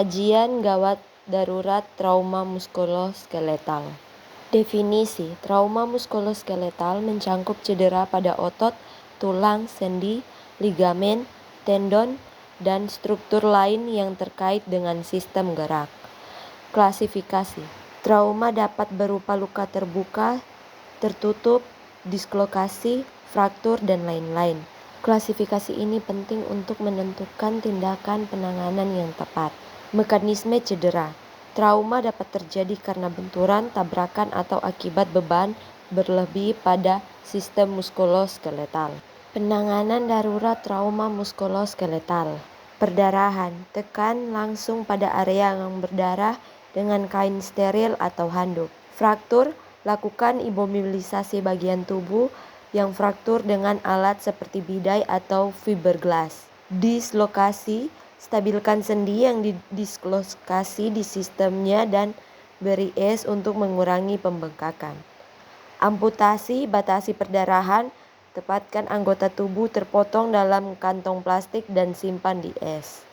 Kajian gawat darurat trauma muskuloskeletal. Definisi, trauma muskuloskeletal mencangkup cedera pada otot, tulang, sendi, ligamen, tendon, dan struktur lain yang terkait dengan sistem gerak. Klasifikasi, trauma dapat berupa luka terbuka, tertutup, dislokasi, fraktur, dan lain-lain. Klasifikasi ini penting untuk menentukan tindakan penanganan yang tepat. Mekanisme cedera. Trauma dapat terjadi karena benturan, tabrakan, atau akibat beban berlebih pada sistem muskuloskeletal. Penanganan darurat trauma muskuloskeletal. Perdarahan. Tekan langsung pada area yang berdarah dengan kain steril atau handuk. Fraktur. Lakukan imobilisasi bagian tubuh yang fraktur dengan alat seperti bidai atau fiberglass. Dislokasi. Stabilkan sendi yang didislokasi di sistemnya dan beri es untuk mengurangi pembengkakan. Amputasi, batasi perdarahan, tepatkan anggota tubuh terpotong dalam kantong plastik dan simpan di es.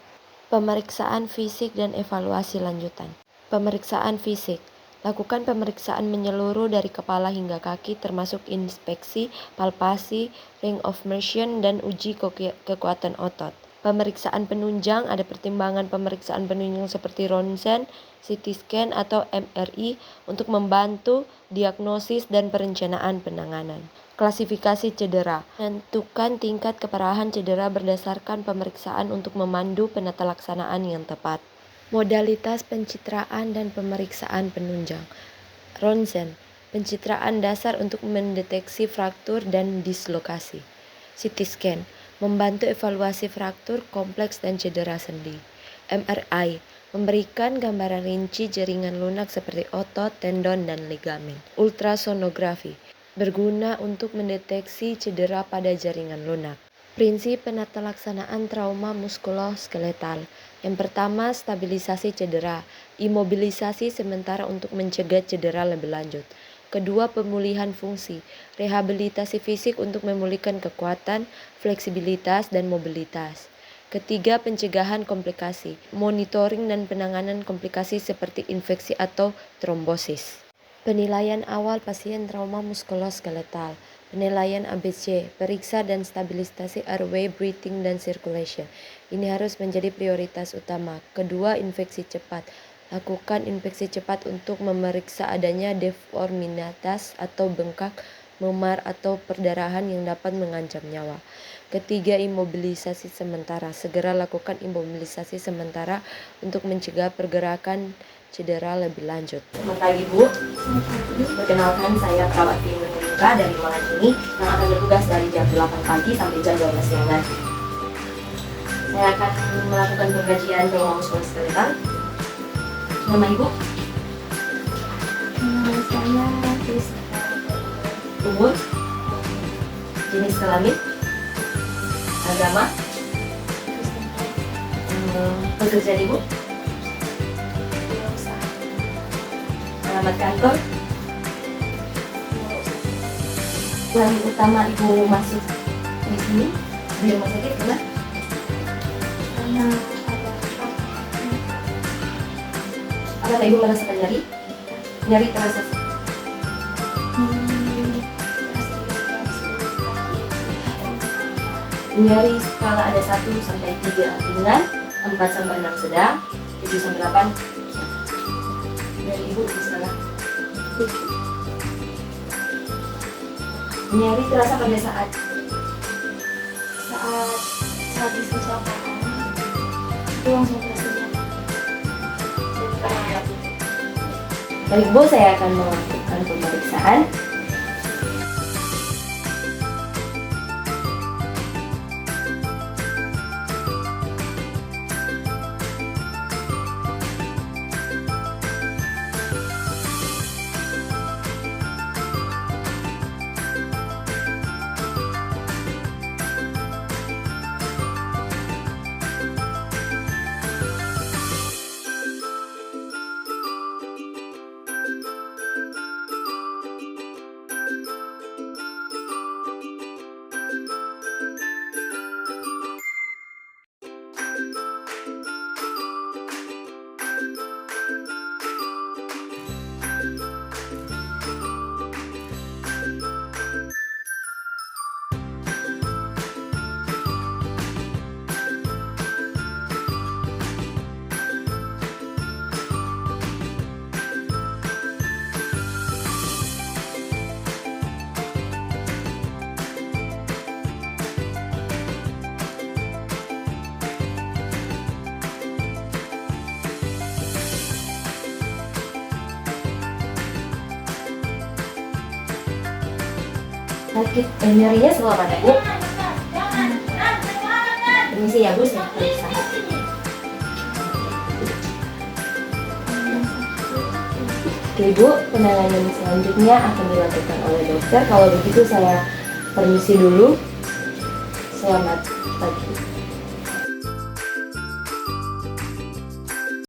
Pemeriksaan fisik dan evaluasi lanjutan. Pemeriksaan fisik. Lakukan pemeriksaan menyeluruh dari kepala hingga kaki termasuk inspeksi, palpasi, ring of motion, dan uji kekuatan otot. Pemeriksaan penunjang, ada pertimbangan pemeriksaan penunjang seperti ronsen, CT scan, atau MRI untuk membantu diagnosis dan perencanaan penanganan. Klasifikasi cedera. Tentukan tingkat keparahan cedera berdasarkan pemeriksaan untuk memandu penata laksanaan yang tepat. Modalitas pencitraan dan pemeriksaan penunjang. Ronsen, pencitraan dasar untuk mendeteksi fraktur dan dislokasi. CT scan, membantu evaluasi fraktur kompleks dan cedera sendi. MRI, memberikan gambaran rinci jaringan lunak seperti otot, tendon, dan ligamen. Ultrasonografi, berguna untuk mendeteksi cedera pada jaringan lunak. Prinsip penata laksanaan trauma muskuloskeletal. Yang pertama, stabilisasi cedera, imobilisasi sementara untuk mencegah cedera lebih lanjut. Kedua, pemulihan fungsi, rehabilitasi fisik untuk memulihkan kekuatan, fleksibilitas, dan mobilitas. Ketiga, pencegahan komplikasi, monitoring dan penanganan komplikasi seperti infeksi atau trombosis. Penilaian awal pasien trauma muskuloskeletal. Penilaian ABC, periksa dan stabilisasi airway, breathing, dan circulation. Ini harus menjadi prioritas utama. Kedua, infeksi cepat. Lakukan infeksi cepat untuk memeriksa adanya deformitas atau bengkak, memar, atau perdarahan yang dapat mengancam nyawa. Ketiga, imobilisasi sementara. Segera lakukan imobilisasi sementara untuk mencegah pergerakan cedera lebih lanjut. Selamat pagi, Bu. Perkenalkan, saya perawat tim Monika dari ruangan ini yang akan bertugas dari jam 8 pagi sampai jam 12 siang nanti. Saya akan melakukan pengkajian trauma muskuloskeletal. Nama Ibu? Saya Krista. Umur? Jenis kelamin? Agama? Pekerjaan Ibu? Alamat kantor? Yang utama Ibu masuk di sini di rumah sakit karena Karena apakah Ibu merasakan nyeri? Nyeri terasa nyeri skala ada 1 sampai 3 ringan, 4 sampai 6 sedang, 7 sampai 8 dari Ibu di skala. Nyeri terasa pada saat habis kecelakaan itu langsung rasanya. Baik Bu, saya akan melakukan pemeriksaan. Sakit, nyerinya sebelah mana, Bu? Permisi ya, Bu, saya periksa. Oke, Bu, penanganan selanjutnya akan dilakukan oleh dokter. Kalau begitu saya permisi dulu. Selamat pagi.